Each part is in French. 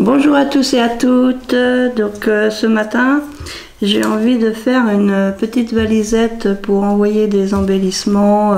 Bonjour à tous et à toutes. Donc ce matin j'ai envie de faire une petite valisette pour envoyer des embellissements,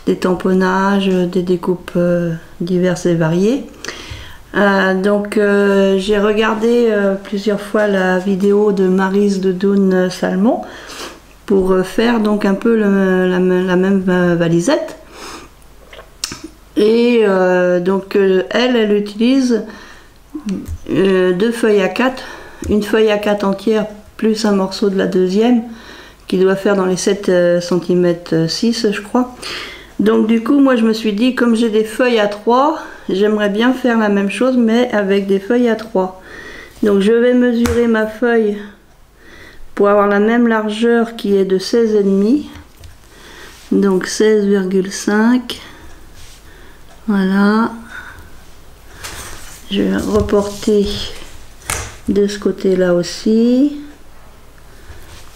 des tamponnages, des découpes diverses et variées. Donc j'ai regardé plusieurs fois la vidéo de Maryse de Doune Salmon pour faire donc un peu la même valisette. Et donc elle utilise deux feuilles à 4, une feuille à 4 entière plus un morceau de la deuxième qui doit faire dans les 7 cm 6 je crois. Donc du coup moi je me suis dit, comme j'ai des feuilles à 3, j'aimerais bien faire la même chose mais avec des feuilles à 3. Donc je vais mesurer ma feuille pour avoir la même largeur qui est de 16,5, donc 16,5. Voilà, je vais reporter de ce côté là aussi,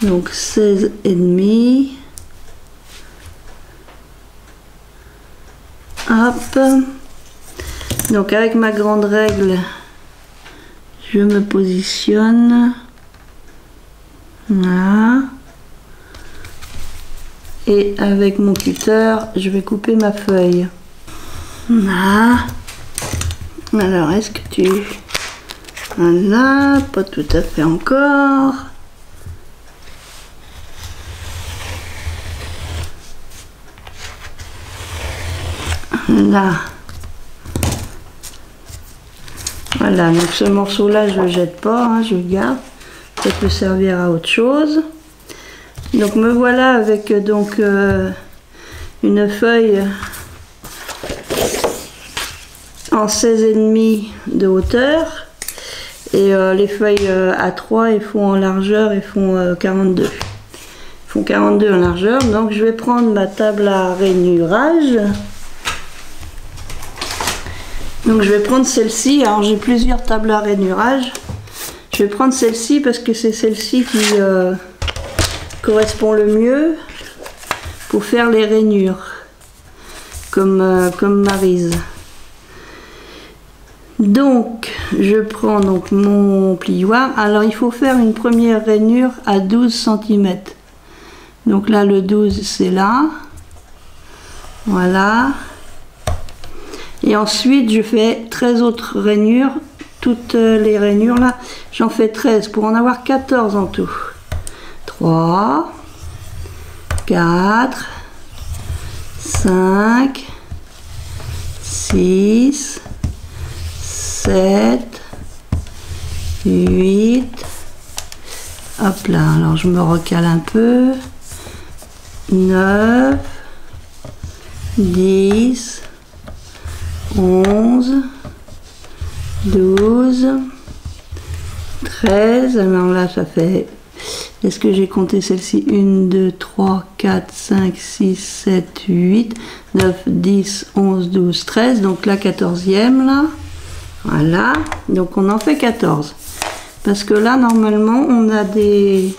donc 16,5. Hop, donc avec ma grande règle je me positionne là et avec mon cutter je vais couper ma feuille. Là. Alors est-ce que tu... Voilà, pas tout à fait encore. Là. Voilà, donc ce morceau là je le jette pas, hein, je le garde. Ça peut servir à autre chose. Donc me voilà avec donc une feuille en 16,5 de hauteur et les feuilles à 3 ils font en largeur, ils font 42. Ils font 42 en largeur, donc je vais prendre ma table à rainurage. Donc je vais prendre celle-ci, alors j'ai plusieurs tables à rainurage. Je vais prendre celle-ci parce que c'est celle-ci qui correspond le mieux pour faire les rainures, comme Maryse. Donc je prends donc mon plioir. Alors il faut faire une première rainure à 12 cm. Donc là le 12 c'est là. Voilà. Et ensuite je fais 13 autres rainures. Toutes les rainures là, j'en fais 13 pour en avoir 14 en tout. 3, 4, 5, 6, 7, 8, hop là, alors je me recale un peu, 9, 10, 11, 12, 13, alors là ça fait, est-ce que j'ai compté celle-ci? 1, 2, 3, 4, 5, 6, 7, 8, 9, 10, 11, 12, 13, donc la 14e là. Voilà, donc on en fait 14. Parce que là, normalement, on a des...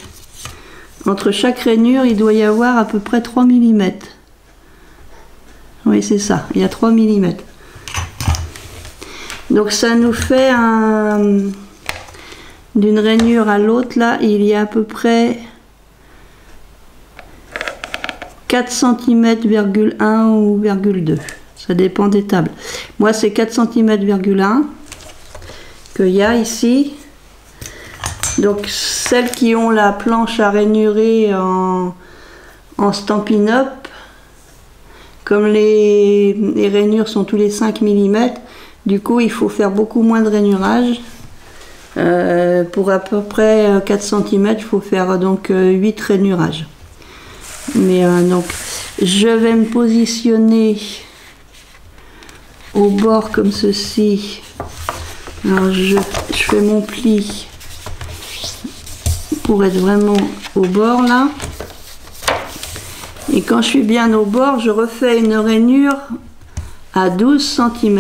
Entre chaque rainure, il doit y avoir à peu près 3 mm. Oui, c'est ça, il y a 3 mm. Donc ça nous fait un... D'une rainure à l'autre, là, il y a à peu près 4 cm,1 ou 2. Ça dépend des tables. Moi, c'est 4 cm,1 qu'il y a ici. Donc, celles qui ont la planche à rainurer en Stampin' Up, comme les rainures sont tous les 5 mm, du coup, il faut faire beaucoup moins de rainurage. Pour à peu près 4 cm, il faut faire donc 8 rainurages. Mais donc, je vais me positionner au bord comme ceci. Alors je fais mon pli pour être vraiment au bord là, et quand je suis bien au bord je refais une rainure à 12 cm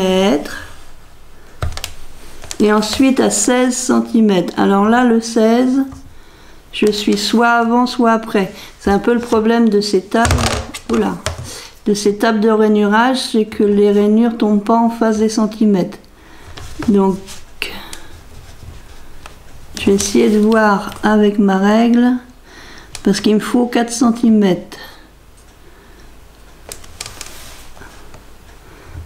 et ensuite à 16 cm. Alors là le 16 je suis soit avant soit après. C'est un peu le problème de ces tables. Oula, de ces tables de rainurage, c'est que les rainures tombent pas en face des centimètres. Donc Je vais essayer de voir avec ma règle, parce qu'il me faut 4 cm.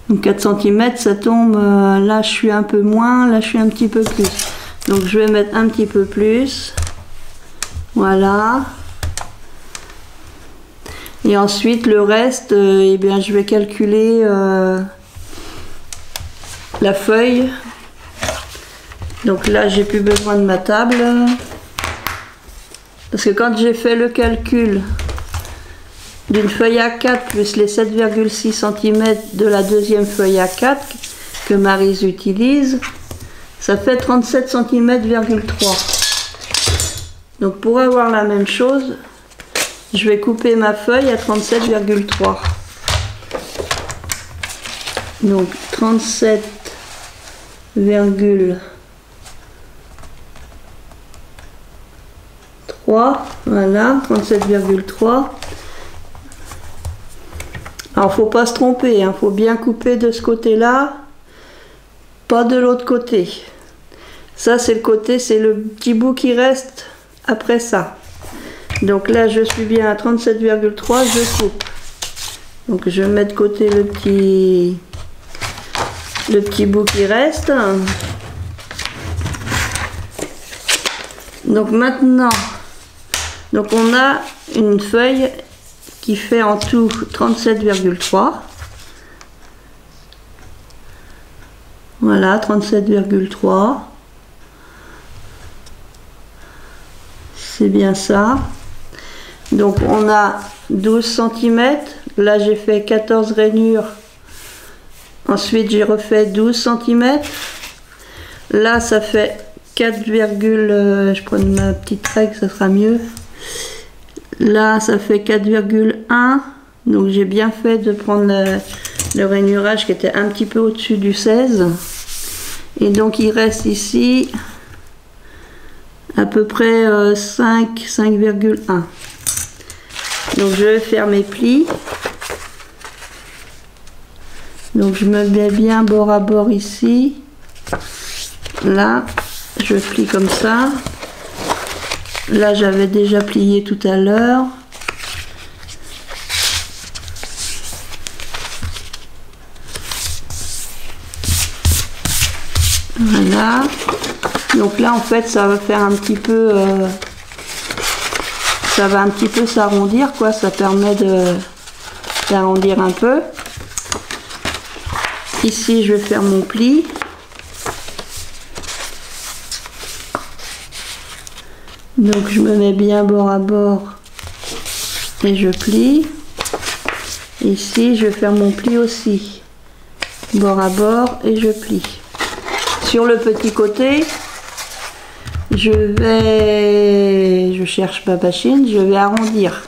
Donc 4 cm, ça tombe, là je suis un peu moins, là je suis un petit peu plus. Donc je vais mettre un petit peu plus. Voilà. Et ensuite le reste, eh bien, je vais calculer la feuille. Donc là j'ai plus besoin de ma table. Parce que quand j'ai fait le calcul d'une feuille A4 plus les 7,6 cm de la deuxième feuille A4 que Maryse utilise, ça fait 37 cm,3. Donc pour avoir la même chose, je vais couper ma feuille à 37,3. Donc 37,3, voilà, 37,3. Alors faut pas se tromper, hein, faut bien couper de ce côté-là, pas de l'autre côté. Ça c'est le côté, c'est le petit bout qui reste après ça. Donc là je suis bien à 37,3, je coupe. Donc je vais mettre de côté le petit bout qui reste. Donc maintenant, donc on a une feuille qui fait en tout 37,3. Voilà, 37,3. C'est bien ça. Donc on a 12 cm. Là j'ai fait 14 rainures. Ensuite j'ai refait 12 cm. Là ça fait 4, je prends ma petite règle, ça sera mieux. Là ça fait 4,1. Donc j'ai bien fait de prendre le rainurage qui était un petit peu au-dessus du 16. Et donc il reste ici à peu près 5,1. Donc je vais faire mes plis. Donc je me mets bien bord à bord ici. Là, je plie comme ça. Là, j'avais déjà plié tout à l'heure. Voilà. Donc là, en fait, ça va faire un petit peu... ça va un petit peu s'arrondir, quoi. Ça permet d'arrondir un peu. Ici, je vais faire mon pli. Donc je me mets bien bord à bord et je plie. Ici je vais faire mon pli aussi, bord à bord et je plie. Sur le petit côté, je cherche ma machine, je vais arrondir.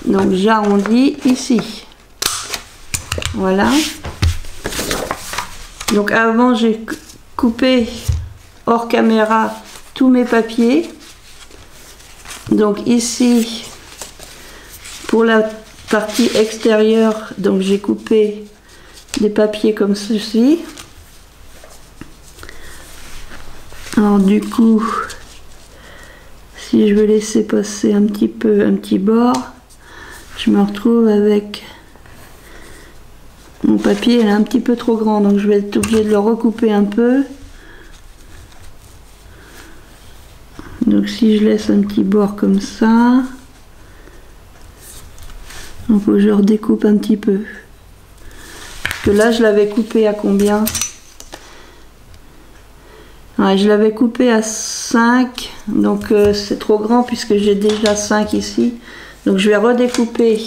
Donc j'arrondis ici. Voilà. Donc avant j'ai coupé hors caméra tous mes papiers. Donc ici, pour la partie extérieure, donc j'ai coupé des papiers comme ceci. Alors du coup, si je veux laisser passer un petit bord, je me retrouve avec mon papier, il est un petit peu trop grand, donc je vais être obligée de le recouper un peu. Donc si je laisse un petit bord comme ça, il faut que je redécoupe un petit peu. Parce que là je l'avais coupé à combien? Ouais, je l'avais coupé à 5, donc c'est trop grand puisque j'ai déjà 5 ici. Donc je vais redécouper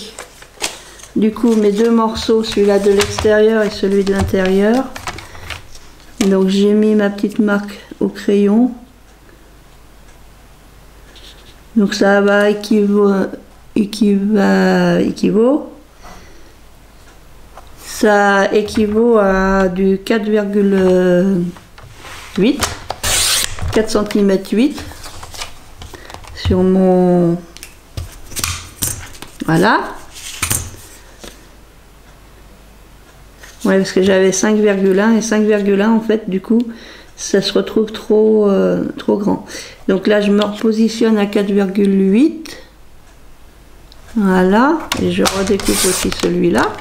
du coup mes deux morceaux, celui-là de l'extérieur et celui de l'intérieur. Donc j'ai mis ma petite marque au crayon. Donc ça va équivaut. Ça équivaut à du 4,8, 4 cm 8 sur mon... Voilà. Ouais, parce que j'avais 5,1 et 5,1 en fait, du coup, ça se retrouve trop grand. Donc là, je me repositionne à 4,8. Voilà, et je redécoupe aussi celui-là.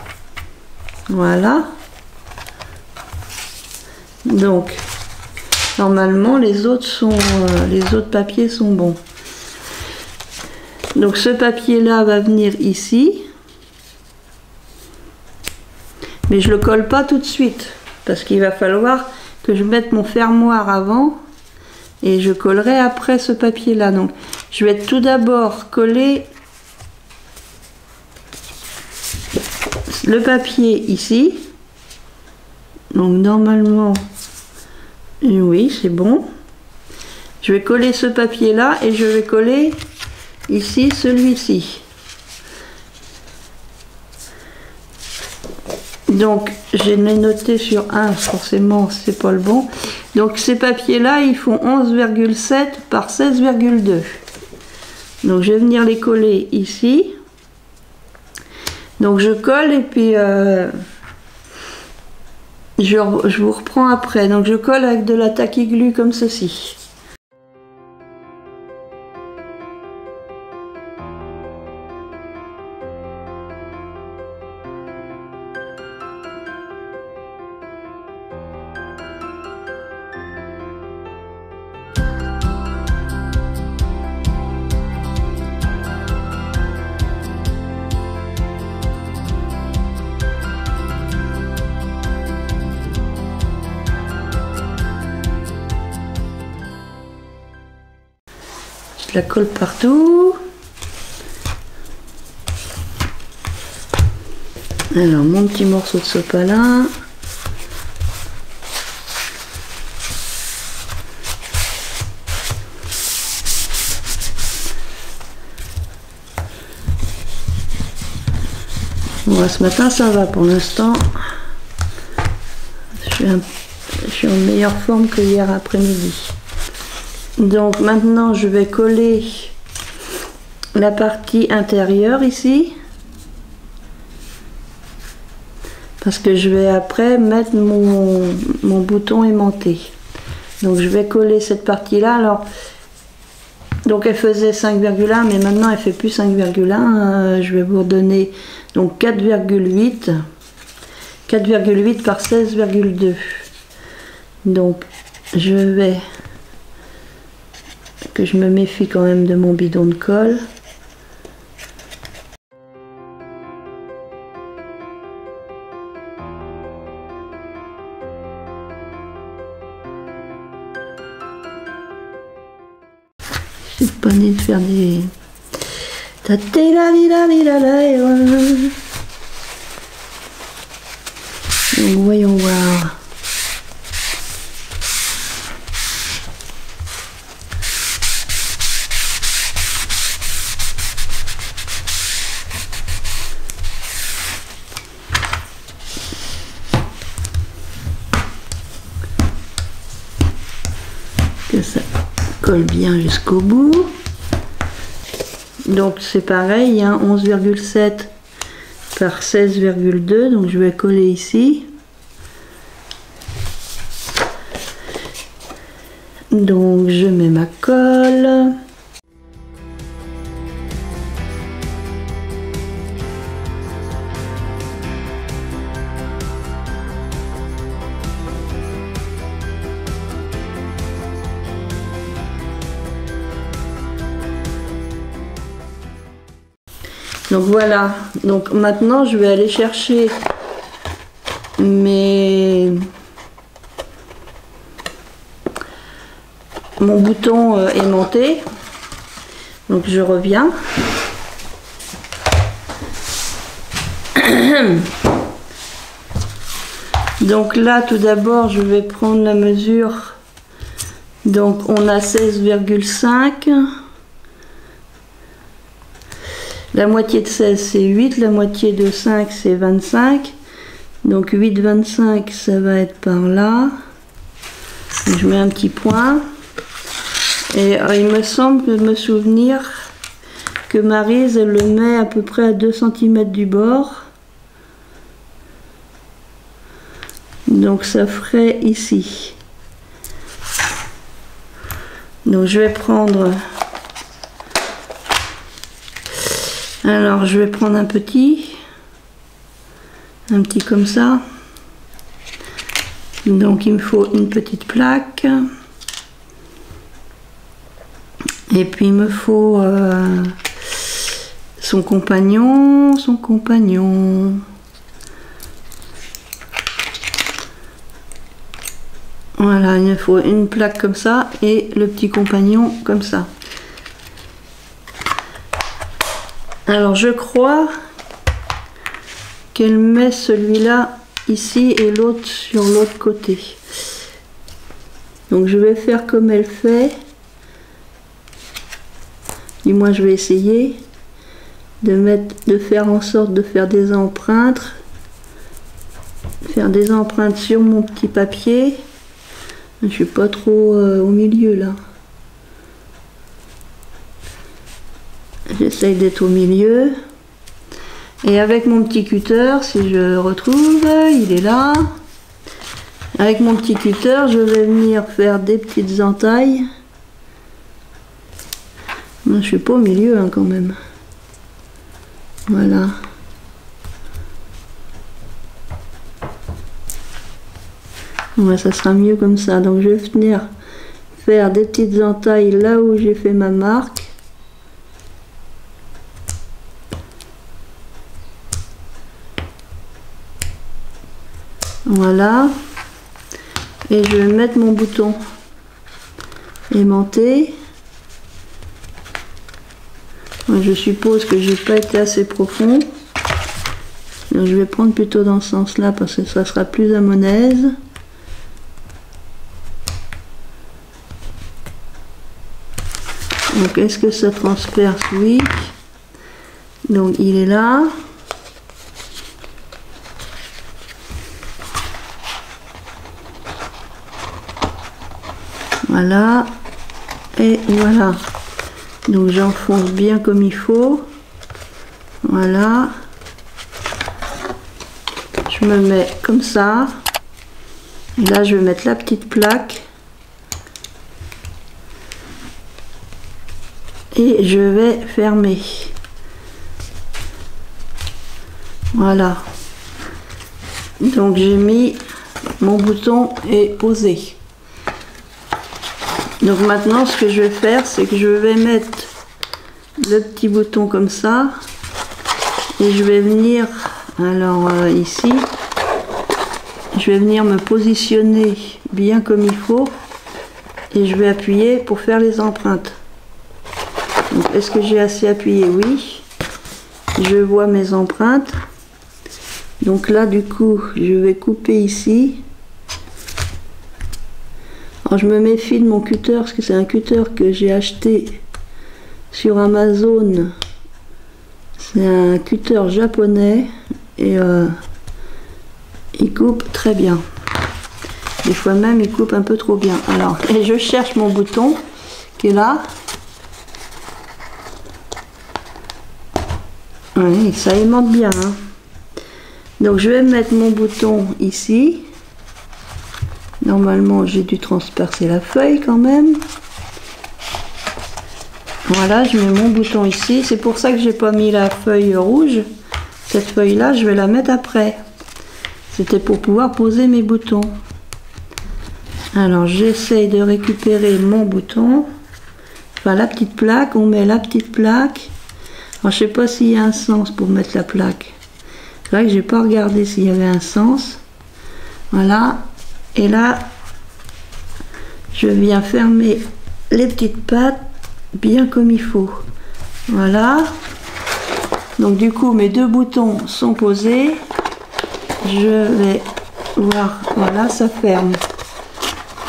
Voilà. Donc, normalement, les autres papiers sont bons. Donc, ce papier-là va venir ici. Mais je le colle pas tout de suite, parce qu'il va falloir que je mette mon fermoir avant, et je collerai après ce papier-là. Donc, je vais tout d'abord coller le papier ici. Donc, normalement, oui, c'est bon. Je vais coller ce papier-là, et je vais coller ici celui-ci. Donc, je l'ai noté sur 1, forcément, c'est pas le bon. Donc, ces papiers-là, ils font 11,7 par 16,2. Donc, je vais venir les coller ici. Donc, je colle et puis je vous reprends après. Donc, je colle avec de la tacky-glue comme ceci. Je la colle partout. Alors, mon petit morceau de sopalin. Bon, ce matin, ça va pour l'instant. Je suis en meilleure forme que hier après-midi. Donc maintenant je vais coller la partie intérieure ici, parce que je vais après mettre mon bouton aimanté. Donc je vais coller cette partie là. Alors donc elle faisait 5,1 mais maintenant elle fait plus 5,1. Je vais vous redonner donc 4,8 par 16,2. donc je vais que je me méfie quand même de mon bidon de colle. C'est pas né de faire des... Donc voyons voir. Que ça colle bien jusqu'au bout. Donc c'est pareil, hein, 11,7 par 16,2. Donc je vais coller ici. Donc je mets ma colle. Donc voilà, donc maintenant je vais aller chercher mon bouton aimanté. Donc je reviens. Donc là tout d'abord je vais prendre la mesure. Donc on a 16,5. La moitié de 16 c'est 8, la moitié de 5 c'est 25. Donc 8,25 ça va être par là. Je mets un petit point. Et il me semble de me souvenir que Maryse elle le met à peu près à 2 cm du bord. Donc ça ferait ici. Donc je vais prendre, alors je vais prendre un petit comme ça. Donc il me faut une petite plaque. Et puis il me faut son compagnon. Voilà, il me faut une plaque comme ça et le petit compagnon comme ça. Alors je crois qu'elle met celui-là ici et l'autre sur l'autre côté. Donc je vais faire comme elle fait. Du moins je vais essayer de faire en sorte de faire des empreintes. Faire des empreintes sur mon petit papier. Je suis pas trop au milieu là. J'essaye d'être au milieu. Et avec mon petit cutter, si je retrouve, il est là. Avec mon petit cutter, je vais venir faire des petites entailles. Je suis pas au milieu hein, quand même. Voilà. Ouais, ça sera mieux comme ça. Donc je vais venir faire des petites entailles là où j'ai fait ma marque. Voilà. Et je vais mettre mon bouton aimanté. Je suppose que j'ai pas été assez profond. Donc je vais prendre plutôt dans ce sens-là parce que ça sera plus à mon aise. Donc est-ce que ça transperce? Oui. Donc il est là. Voilà. Et voilà. Donc j'enfonce bien comme il faut. Voilà. Je me mets comme ça. Et là je vais mettre la petite plaque. Et je vais fermer. Voilà. Donc j'ai mis mon bouton est posé. Donc maintenant ce que je vais faire, c'est que je vais mettre le petit bouton comme ça. Et je vais venir, alors ici, je vais venir me positionner bien comme il faut. Et je vais appuyer pour faire les empreintes. Est-ce que j'ai assez appuyé? Oui. Je vois mes empreintes. Donc là, du coup, je vais couper ici. Alors, je me méfie de mon cutter parce que c'est un cutter que j'ai acheté sur Amazon. C'est un cutter japonais et il coupe très bien. Des fois même, il coupe un peu trop bien. Alors, et je cherche mon bouton qui est là. Oui, ça aimante bien. Hein. Donc je vais mettre mon bouton ici. Normalement j'ai dû transpercer la feuille quand même. Voilà, je mets mon bouton ici. C'est pour ça que j'ai pas mis la feuille rouge. Cette feuille là, je vais la mettre après. C'était pour pouvoir poser mes boutons. Alors j'essaye de récupérer mon bouton. Enfin la petite plaque, on met la petite plaque. Alors, je sais pas s'il y a un sens pour mettre la plaque. C'est vrai que j'ai pas regardé s'il y avait un sens. Voilà. Et là, je viens fermer les petites pattes bien comme il faut. Voilà. Donc du coup, mes deux boutons sont posés. Je vais voir. Voilà, ça ferme.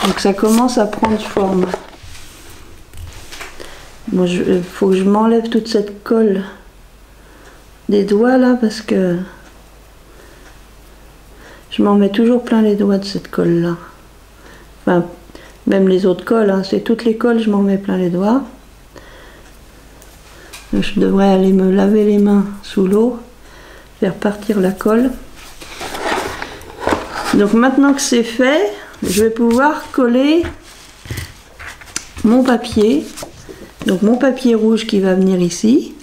Donc ça commence à prendre forme. Bon, il faut que je m'enlève toute cette colle des doigts là parce que je m'en mets toujours plein les doigts de cette colle là. Enfin, même les autres colles, hein, c'est toutes les colles, je m'en mets plein les doigts. Donc, je devrais aller me laver les mains sous l'eau, faire partir la colle. Donc maintenant que c'est fait, je vais pouvoir coller mon papier. Donc mon papier rouge qui va venir ici.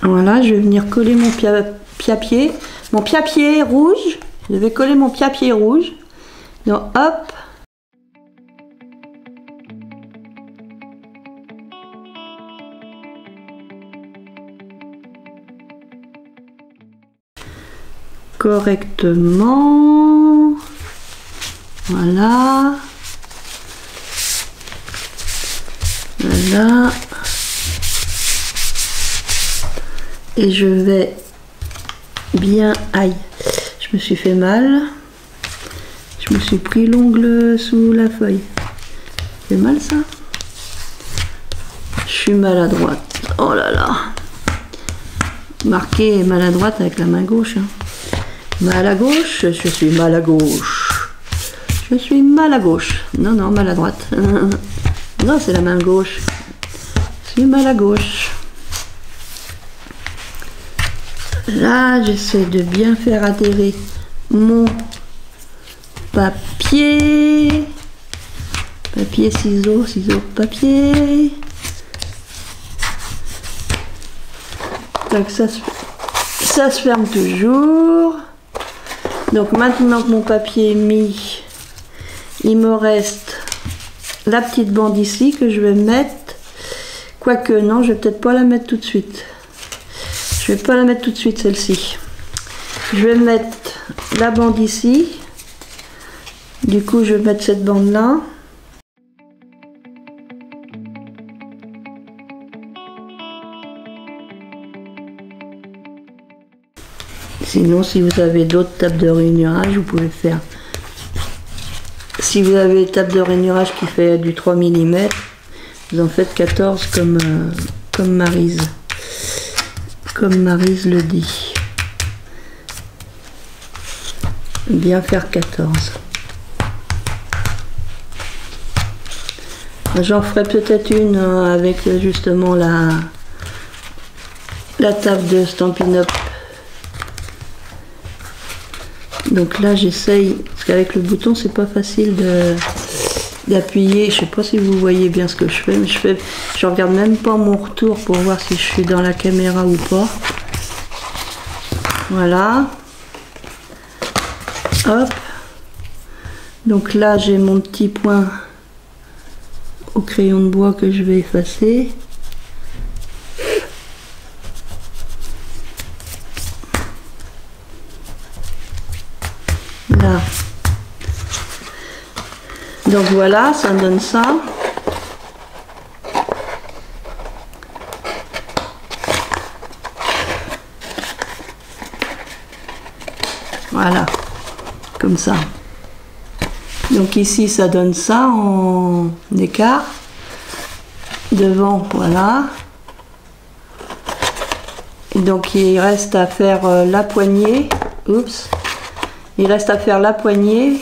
Voilà, je vais venir coller mon papier rouge. Je vais coller mon papier rouge. Donc hop. Correctement. Voilà. Voilà. Et je vais bien... Aïe, je me suis fait mal. Je me suis pris l'ongle sous la feuille. C'est mal ça? Je suis maladroite. Oh là là. Marqué maladroite avec la main gauche. Hein. Mal à gauche, je suis mal à gauche. Je suis mal à gauche. Non, non, mal à droite. Non, c'est la main gauche. Je suis mal à gauche. Là, j'essaie de bien faire adhérer mon papier. Papier, ciseaux, ciseaux, papier. Donc ça se ferme toujours. Donc maintenant que mon papier est mis, il me reste la petite bande ici que je vais mettre. Quoique non, je vais peut-être pas la mettre tout de suite. Je vais pas la mettre tout de suite celle-ci. Je vais mettre la bande ici. Du coup, je vais mettre cette bande là. Sinon, si vous avez d'autres tables de rainurage, vous pouvez faire. Si vous avez une table de rainurage qui fait du 3 mm, vous en faites 14 comme Maryse. Comme Maryse le dit. Bien faire 14. J'en ferai peut-être une avec justement la table de Stampin' Up. Donc là j'essaye, parce qu'avec le bouton c'est pas facile d'appuyer. Je sais pas si vous voyez bien ce que je fais, mais je regarde même pas mon retour pour voir si je suis dans la caméra ou pas. Voilà. Hop. Donc là j'ai mon petit point au crayon de bois que je vais effacer. Là. Donc voilà, ça donne ça. Voilà, comme ça. Donc ici, ça donne ça en écart. Devant, voilà. Et donc il reste à faire la poignée. Oups. Il reste à faire la poignée